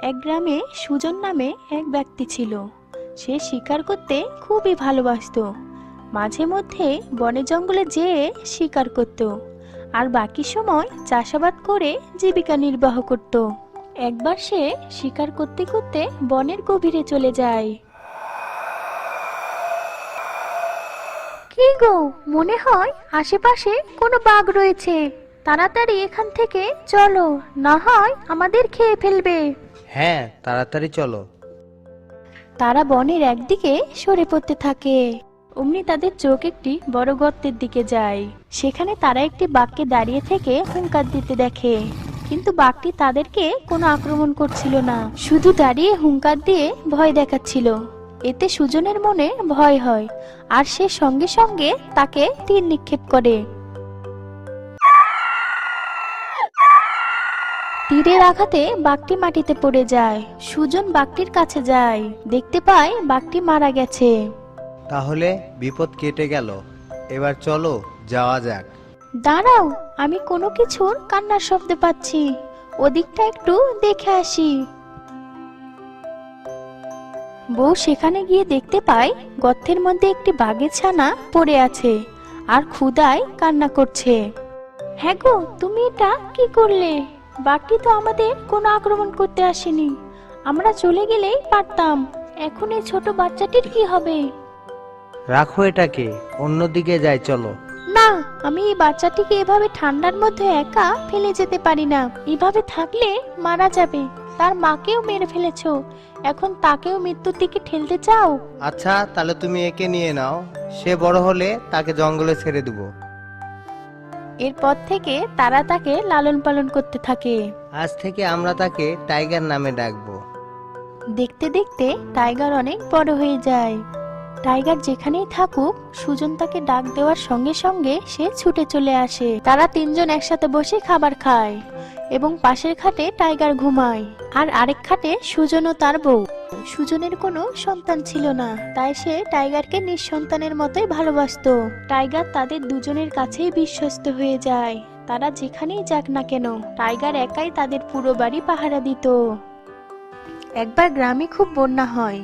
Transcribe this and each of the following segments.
এক গ্রামে সুজন নামে এক ব্যক্তি ছিল। সে শিকার করতে খুবই ভালোবাসতো। মাঝে মধ্যে বনে জঙ্গলে যেয়ে শিকার করত, আর বাকি সময় চাষাবাদ করে জীবিকা নির্বাহ করত। একবার সে শিকার করতে করতে বনের গভীরে চলে যায়। কি গো, মনে হয় আশেপাশে কোনো বাঘ রয়েছে। তাড়াতাড়ি এখান থেকে চলো, না হয় আমাদের খেয়ে ফেলবে। হ্যাঁ, তাড়াতাড়ি চলো। তারা বনের একদিকে সরে পড়তে থাকে। অমনি তাদের চোখ একটি বড় গর্তের দিকে যায়। সেখানে তারা একটি বাঘকে দাঁড়িয়ে থেকে হুঙ্কার দিতে দেখে, কিন্তু বাঘটি তাদেরকে কোনো আক্রমণ করছিল না, শুধু দাঁড়িয়ে হুঙ্কার দিয়ে ভয় দেখাচ্ছিল। এতে সুজনের মনে ভয় হয়, আর সে সঙ্গে সঙ্গে তাকে তীর নিক্ষেপ করে। তীরের আঘাতে বাঘটি মাটিতে পড়ে যায়। সুজন বাঘটির কাছে যায়, দেখতে পায় বাঘটি মারা গেছে। তাহলে বিপদ কেটে গেল, এবার চলো যাওয়া যাক। দাঁড়াও, আমি কোনো কিছুর কান্নার শব্দ পাচ্ছি, ওদিকটা একটু দেখে আসি। বউ সেখানে গিয়ে দেখতে পায় গর্তের মধ্যে একটি বাঘের ছানা পড়ে আছে আর ক্ষুধায় কান্না করছে। হ্যাঁ গো, তুমি এটা কি করলে? বাঘটি তো আমাদের কোনো আক্রমণ করতে আসেনি, আমরা চলে গেলেই পারতাম। এখন এই ছোট বাচ্চাটির কি হবে? রাখো এটাকে, অন্যদিকে যাই চলো। না, আমি এই বাচ্চাটিকে এভাবে ঠান্ডার মধ্যে একা ফেলে যেতে পারি না। এভাবে থাকলে মারা যাবে। তার মাকেও মেরে ফেলেছো, এখন তাকেও মৃত্যুর দিকে ঠেলতে চাও? আচ্ছা, তাহলে তুমি একে নিয়ে নাও, সে বড় হলে তাকে জঙ্গলে ছেড়ে দেব। এরপর থেকে তারা তাকে লালন পালন করতে থাকে। আজ থেকে আমরা তাকে টাইগার নামে ডাকবো। দেখতে দেখতে টাইগার অনেক বড় হয়ে যায়। টাইগার যেখানেই থাকুক, সুজন তাকে ডাক দেওয়ার সঙ্গে সঙ্গে সে ছুটে চলে আসে। তারা তিনজন একসাথে বসে খাবার খায় এবং পাশের খাটে টাইগার ঘুমায়, আর আরেক খাটে সুজন ও তার বউ। সুজনের কোনো সন্তান ছিল না, তাই সে টাইগারকে নিঃসন্তানের মতোই ভালোবাসতো। টাইগার তাদের দুজনের কাছেই বিশ্বস্ত হয়ে যায়। তারা যেখানেই যাক না কেন, টাইগার একাই তাদের পুরো বাড়ি পাহারা দিত। একবার গ্রামে খুব বন্যা হয়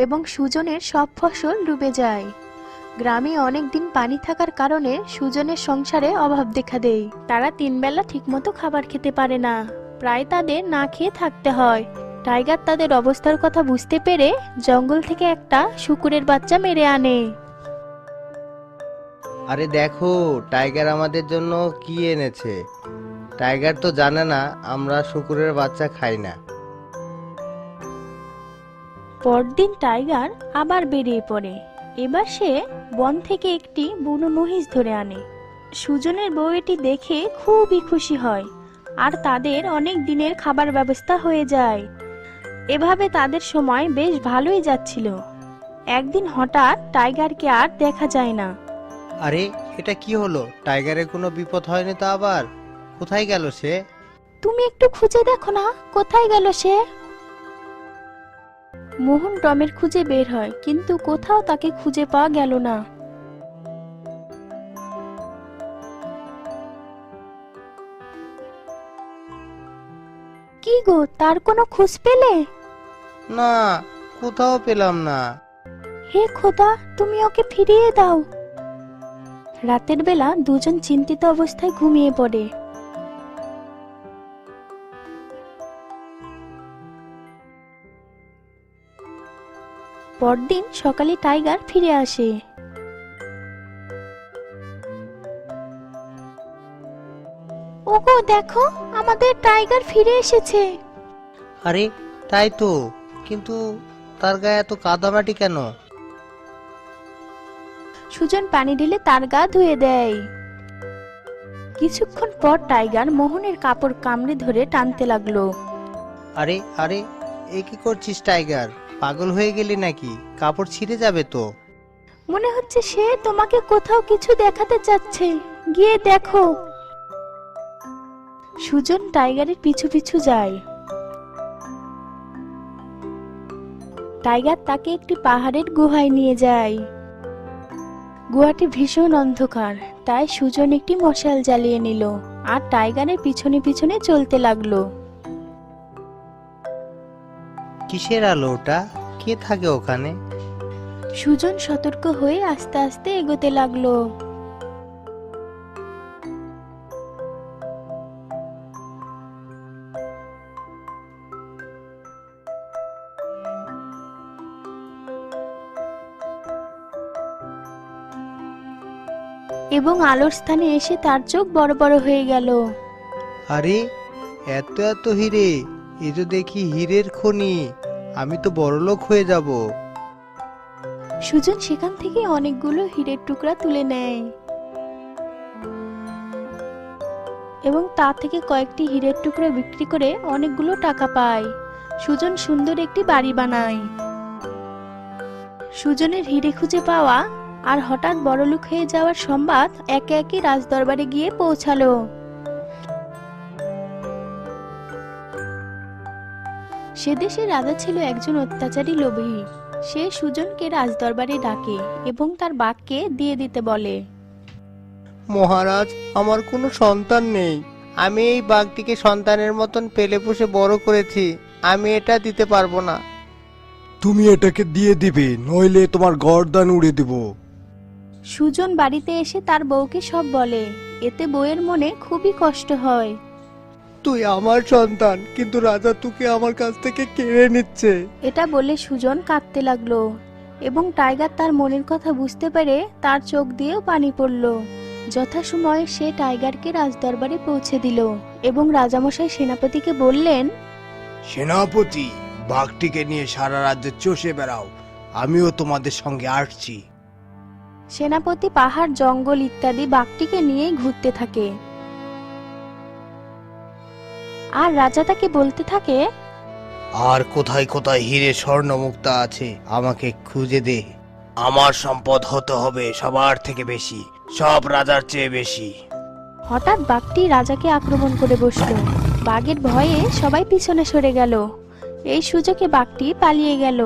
এবং সুজনের সব ফসল ডুবে যায়। গ্রামে অনেক দিন পানি থাকার কারণে সুজনের সংসারে অভাব দেখা দেয়। তারা তিন বেলা ঠিকমতো খাবার খেতে পারে না, প্রায় তাদের না খেয়ে থাকতে হয়। টাইগার তাদের অবস্থার কথা বুঝতে পেরে জঙ্গল থেকে একটা শূকরের বাচ্চা মেরে আনে। আরে দেখো, টাইগার আমাদের জন্য কি এনেছে। টাইগার তো জানে না আমরা শূকরের বাচ্চা খাই না। পরদিন টাইগার আবার বেরিয়ে পড়ে। এবার সে বন থেকে একটি বুনো মহিষ ধরে আনে। সুজনের বউ এটি দেখে খুবই খুশি হয়, আর তাদের অনেক দিনের খাবার ব্যবস্থা হয়ে যায়। এভাবে তাদের সময় বেশ ভালোই যাচ্ছিল। একদিন হঠাৎ টাইগারকে আর দেখা যায় না। আরে, এটা কি হলো? টাইগারের কোনো বিপদ হয়নি তো আবার? কোথায় গেল সে? তুমি একটু খুঁজে দেখো না, কোথায় গেল সে? মোহন টমের খুঁজে বের হয়, কিন্তু কোথাও তাকে খুঁজে পাওয়া গেল না। কি গো, তার কোনো খোঁজ পেলে? না, কোথাও পেলাম না। হে খোদা, তুমি ওকে ফিরিয়ে দাও। রাতের বেলা দুজন চিন্তিত অবস্থায় ঘুমিয়ে পড়ে। পরদিন সকালে টাইগার ফিরে আসে। ওগো দেখো, আমাদের টাইগার ফিরে এসেছে। আরে, তাই তো, কিন্তু তার গায়ে এত কাদামাটি কেন? সুজন পানি ঢেলে তার গা ধুয়ে দেয়। কিছুক্ষণ পর টাইগার মোহনের কাপড় কামড়ে ধরে টানতে লাগলো। আরে আরে, এ কি করছিস টাইগার? পাগল হয়ে গেলি নাকি? কাপড় ছিঁড়ে যাবে তো। মনে হচ্ছে সে তোমাকে কোথাও কিছু দেখাতে চাচ্ছে, গিয়ে দেখো। সুজন টাইগারের পিছু পিছু যায়। টাইগার তাকে একটি পাহাড়ের গুহায় নিয়ে যায়। গুহাটি ভীষণ অন্ধকার, তাই সুজন একটি মশাল জ্বালিয়ে নিল আর টাইগারের পিছনে পিছনে চলতে লাগলো। কিসের আলো ওটা? কে থাকে ওখানে? সুজন সতর্ক হয়ে আস্তে আস্তে এগোতে লাগলো। এবং আলোর স্থানে এসে তার চোখ বড় বড় হয়ে গেল। আরে, এত এত হিরে! এ তো দেখি হীরের খনি। আমি তো বড়লোক হয়ে যাব। সুজন সেখান থেকে অনেকগুলো হীরের টুকরা তুলে নেয় এবং তা থেকে কয়েকটি হীরের টুকরা বিক্রি করে অনেকগুলো টাকা পায়। সুজন সুন্দর একটি বাড়ি বানায়। সুজনের হীরে খুঁজে পাওয়া আর হঠাৎ বড়লোক হয়ে যাওয়ার সংবাদ একে একে রাজদরবারে গিয়ে পৌঁছালো। সে দেশে রাজা ছিল একজন অত্যাচারী লোভী। সে সুজনকে রাজদরবারে ডাকে এবং তার বাঘকে দিয়ে দিতে বলে। মহারাজ, আমার কোনো সন্তান নেই। আমি এই বাঘটিকে সন্তানের মতন পেলে পুষে বড় করেছি। আমি এটা দিতে পারবো না। তুমি এটাকে দিয়ে দিবে, নইলে তোমার গর্দান উড়ে দেব। সুজন বাড়িতে এসে তার বউকে সব বলে। এতে বউয়ের মনে খুবই কষ্ট হয়। তুই আমার সন্তান, কিন্তু রাজা তোকে আমার কাছ থেকে কেড়ে নিচ্ছে। এটা বলে সুজন কাঁদতে লাগলো এবং টাইগার তার মনের কথা বুঝতে পেরে তার চোখ দিয়েও পানি পড়ল। যথাসময়ে সে টাইগারকে রাজদরবারে পৌঁছে দিল এবং রাজামশাই সেনাপতিকে বললেন, সেনাপতি, বাঘটিকে নিয়ে সারা রাজ্যে চষে বেড়াও। আমিও তোমাদের সঙ্গে আসছি। সেনাপতি পাহাড়, জঙ্গল ইত্যাদি বাঘটিকে নিয়েই ঘুরতে থাকে। আর রাজা তাকে বলতে থাকে, আর কোথায় কোথায় হীরে স্বর্ণ মুক্তা আছে আমাকে খুঁজে দে। আমার সম্পদ হতে হবে সবার থেকে বেশি, সব রাজার চেয়ে বেশি। হঠাৎ বাঘটি রাজাকে আক্রমণ করে বসল। বাঘের ভয়ে সবাই পিছনে সরে গেল। এই সুযোগে বাঘটি পালিয়ে গেল।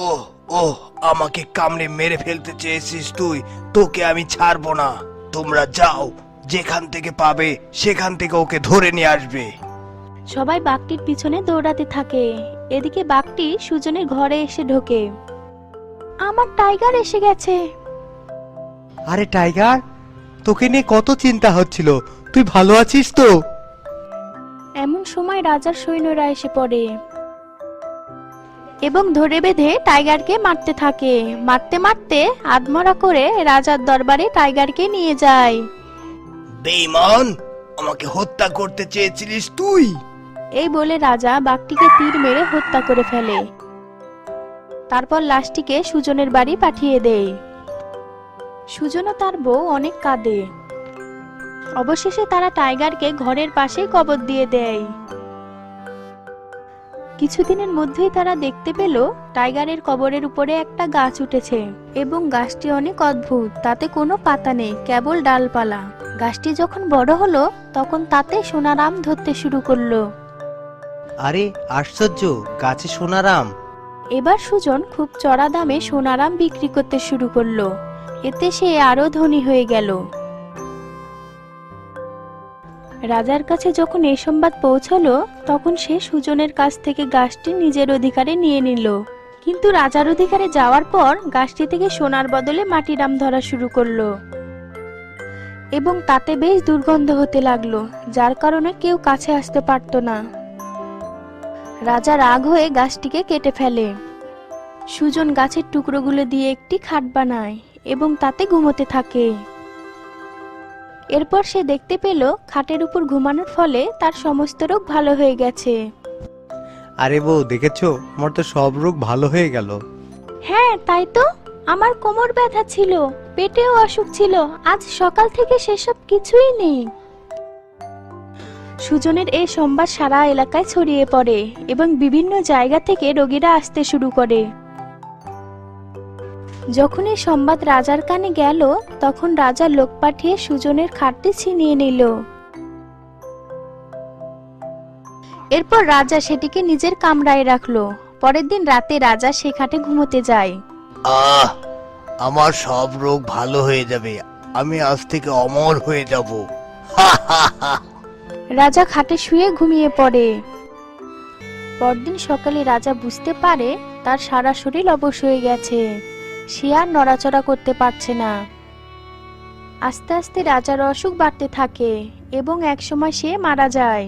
ওহ ওহ, আমাকে কামড়ে মেরে ফেলতে চেয়েছিস তুই? তোকে আমি ছাড়বো না। তোমরা যাও, যেখান থেকে পাবে সেখান থেকে ওকে ধরে নিয়ে আসবে। সবাই বাঘটির পিছনে দৌড়াতে থাকে। এদিকে বাঘটি সুজনের ঘরে এসে ঢোকে। আমার টাইগার এসে গেছে। আরে টাইগার, তোকে নিয়ে কত চিন্তা হচ্ছিল। তুই ভালো আছিস তো? এমন সময় রাজার সৈন্যরা এসে পড়ে এবং ধরে বেঁধে টাইগারকে মারতে থাকে। মারতে মারতে আধমরা করে রাজার দরবারে টাইগারকে নিয়ে যায়। বেঈমান, আমাকে হত্যা করতে চেয়েছিলিস তুই? এই বলে রাজা বাঘটিকে তীর মেরে হত্যা করে ফেলে। তারপর লাশটিকে সুজনের বাড়ি পাঠিয়ে দেয়। সুজন ও তার বউ অনেক কাঁদে। অবশেষে তারা টাইগারকে ঘরের পাশেই কবর দিয়ে দেয়। কিছুদিনের মধ্যেই তারা দেখতে পেল টাইগারের কবরের উপরে একটা গাছ উঠেছে এবং গাছটি অনেক অদ্ভুত। তাতে কোনো পাতা নেই, কেবল ডালপালা। গাছটি যখন বড় হলো তখন তাতে সোনারাম ধরতে শুরু করলো। আরে আশ্চর্য, গাছে সোনারাম! এবার সুজন খুব চড়া দামে সোনারাম বিক্রি করতে শুরু করলো। এতে সে আরো ধনী হয়ে গেল। রাজার কাছে যখন এই সংবাদ পৌঁছালো তখন সে সুজনের কাছ থেকে গাছটি নিজের অধিকারে নিয়ে নিল। কিন্তু রাজার অধিকারে যাওয়ার পর গাছটি থেকে সোনার বদলে মাটিরাম ধরা শুরু করলো এবং তাতে বেশ দুর্গন্ধ হতে লাগলো, যার কারণে কেউ কাছে আসতে পারতো না। রাজা রাগ হয়ে গাছটিকে কেটে ফেলে। সুজন গাছের টুকরোগুলো দিয়ে একটি খাট বানায় এবং তাতে ঘুমোতে থাকে। এরপর সে দেখতে পেল খাটের উপর ঘুমানোর ফলে তার সমস্ত রোগ ভালো হয়ে গেছে। আরে বউ, দেখেছো, আমার তো সব রোগ ভালো হয়ে গেল। হ্যাঁ, তাই তো। আমার কোমর ব্যথা ছিল, পেটেও অসুখ ছিল, আজ সকাল থেকে সেসব কিছুই নেই। সুজনের এই সংবাদ সারা এলাকায় ছড়িয়ে পড়ে এবং বিভিন্ন জায়গা থেকে রোগীরা আসতে শুরু করে। যখন এই সংবাদ রাজার কানে গেল তখন রাজা লোক পাঠিয়ে সুজনের খাটটি ছিনিয়ে নিল। এরপর রাজা সেটিকে নিজের কামরায় রাখলো। পরের দিন রাতে রাজা সে খাটে ঘুমোতে যায়। আহ, আমার সব রোগ ভালো হয়ে যাবে। আমি আজ থেকে অমর হয়ে যাব। রাজা খাটে শুয়ে ঘুমিয়ে পড়ে। পরদিন সকালে রাজা বুঝতে পারে তার সারা শরীর অবশ হয়ে গেছে, সে আর নড়াচড়া করতে পারছে না। আস্তে আস্তে রাজার অসুখ বাড়তে থাকে এবং একসময় সে মারা যায়।